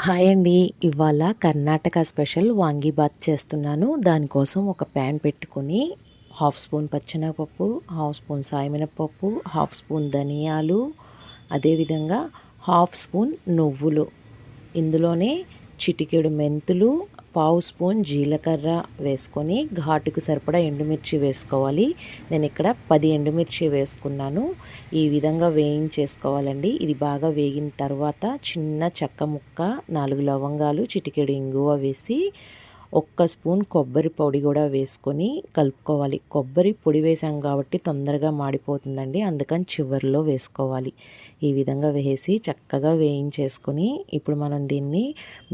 Hi అండి. ఇవాళ Karnataka special vangibath చేస్తున్నాను. దానికోసం ఒక ప్యాన్ పెట్టుకొని హాఫ్ స్పూన్ పచ్చెనగపప్పు, హాఫ్ స్పూన్ సాయమినపప్పు, హాఫ్ స్పూన్ ధనియాలు, అదేవిధంగా హాఫ్ స్పూన్ నువ్వులు, ఇందులోనే చిటికెడు మెంతులు, పావు స్పూన్ జీలకర్ర వేసుకొని ఘాటుకు సరిపడా ఎండుమిర్చి వేసుకోవాలి. నేను ఇక్కడ 10 ఎండుమిర్చి వేసుకున్నాను. ఈ విధంగా వేయించేసుకోవాలండి. ఇది బాగా వేగిన తర్వాత చిన్న చెక్క ముక్క, 4 లవంగాలు, చిటికెడు ఇంగువ వేసి ఒక్క స్పూన్ కొబ్బరి పొడి కూడా వేసుకొని కలుపుకోవాలి. కొబ్బరి పొడి వేసాం కాబట్టి తొందరగా మాడిపోతుందండి, అందుకని చివరిలో వేసుకోవాలి. ఈ విధంగా వేసి చక్కగా వేయించేసుకొని ఇప్పుడు మనం దీన్ని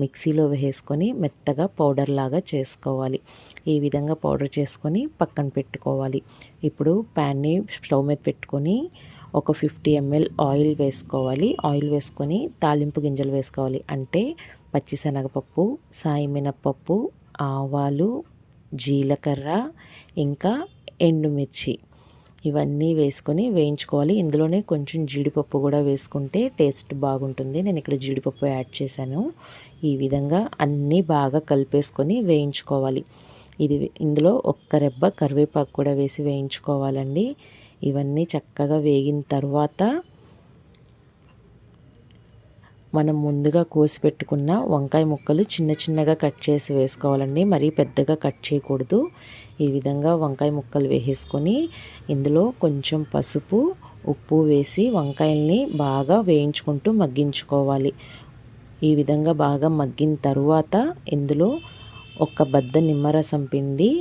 మిక్సీలో వేసుకొని మెత్తగా పౌడర్ లాగా చేసుకోవాలి. ఈ విధంగా పౌడర్ చేసుకొని పక్కన పెట్టుకోవాలి. ఇప్పుడు ప్యాన్ని స్టవ్ మీద పెట్టుకొని ఒక 50 ml ఆయిల్ వేసుకోవాలి. ఆయిల్ వేసుకొని తాలింపు గింజలు వేసుకోవాలి. అంటే పచ్చిశనగపప్పు, సాయిమినపప్పు, ఆవాలు, జీలకర్ర, ఇంకా ఎండుమిర్చి ఇవన్నీ వేసుకొని వేయించుకోవాలి. ఇందులోనే కొంచెం జీడిపప్పు కూడా వేసుకుంటే టేస్ట్ బాగుంటుంది. నేను ఇక్కడ జీడిపప్పు యాడ్ చేశాను. ఈ విధంగా అన్నీ బాగా కలిపేసుకొని వేయించుకోవాలి. ఇందులో ఒక్క రెబ్బ కరివేపాకు కూడా వేసి వేయించుకోవాలండి. ఇవన్నీ చక్కగా వేగిన తర్వాత మనం ముందుగా కోసి పెట్టుకున్న వంకాయ ముక్కలు చిన్న చిన్నగా కట్ చేసి వేసుకోవాలండి. మరీ పెద్దగా కట్ చేయకూడదు. ఈ విధంగా వంకాయ ముక్కలు వేసేసుకొని ఇందులో కొంచెం పసుపు, ఉప్పు వేసి వంకాయల్ని బాగా వేయించుకుంటూ మగ్గించుకోవాలి. ఈ విధంగా బాగా మగ్గిన తరువాత ఇందులో ఒక బద్ద నిమ్మరసం పిండి,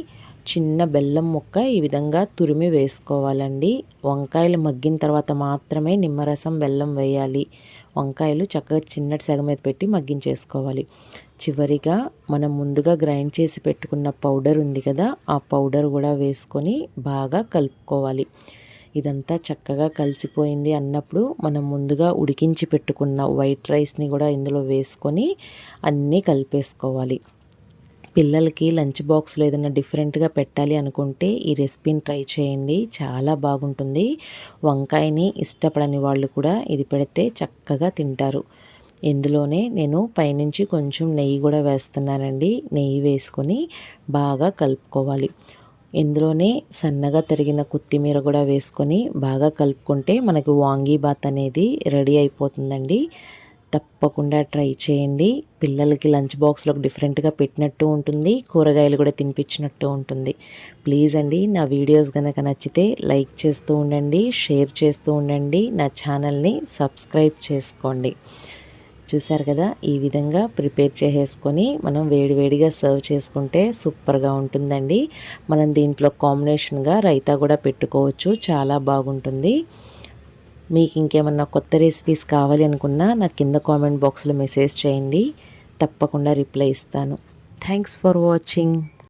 చిన్న బెల్లం ముక్క ఈ విధంగా తురిమి వేసుకోవాలండి. వంకాయలు మగ్గిన తర్వాత మాత్రమే నిమ్మరసం, బెల్లం వేయాలి. వంకాయలు చక్కగా చిన్నటి సెగ మీద పెట్టి మగ్గించేసుకోవాలి. చివరిగా మనం ముందుగా గ్రైండ్ చేసి పెట్టుకున్న పౌడర్ ఉంది కదా, ఆ పౌడర్ కూడా వేసుకొని బాగా కలుపుకోవాలి. ఇదంతా చక్కగా కలిసిపోయింది అన్నప్పుడు మనం ముందుగా ఉడికించి పెట్టుకున్న వైట్ రైస్ని కూడా ఇందులో వేసుకొని అన్నీ కలిపేసుకోవాలి. పిల్లలకి లంచ్ బాక్స్లో ఏదైనా డిఫరెంట్గా పెట్టాలి అనుకుంటే ఈ రెసిపీని ట్రై చేయండి, చాలా బాగుంటుంది. వంకాయని ఇష్టపడని వాళ్ళు కూడా ఇది పెడితే చక్కగా తింటారు. ఇందులోనే నేను పైనుంచి కొంచెం నెయ్యి కూడా వేస్తున్నానండి. నెయ్యి వేసుకొని బాగా కలుపుకోవాలి. ఇందులోనే సన్నగా తరిగిన కొత్తిమీర కూడా వేసుకొని బాగా కలుపుకుంటే మనకు వాంగీబాత్ అనేది రెడీ అయిపోతుందండి. తప్పకుండా ట్రై చేయండి. పిల్లలకి లంచ్ బాక్స్లోకి డిఫరెంట్గా పెట్టినట్టు ఉంటుంది, కూరగాయలు కూడా తినిపించినట్టు ఉంటుంది. ప్లీజ్ అండి, నా వీడియోస్ కనుక నచ్చితే లైక్ చేస్తూ ఉండండి, షేర్ చేస్తూ ఉండండి, నా ఛానల్ని సబ్స్క్రైబ్ చేసుకోండి. చూసారు కదా, ఈ విధంగా ప్రిపేర్ చేసేసుకొని మనం వేడివేడిగా సర్వ్ చేసుకుంటే సూపర్గా ఉంటుందండి. మనం దీంట్లో కాంబినేషన్గా రైతా కూడా పెట్టుకోవచ్చు, చాలా బాగుంటుంది. మీకు ఇంకేమన్నా కొత్త రెసిపీస్ కావాలి అనుకున్నా నాకు కింద కామెంట్ బాక్స్లో మెసేజ్ చేయండి, తప్పకుండా రిప్లై ఇస్తాను. Thanks for watching.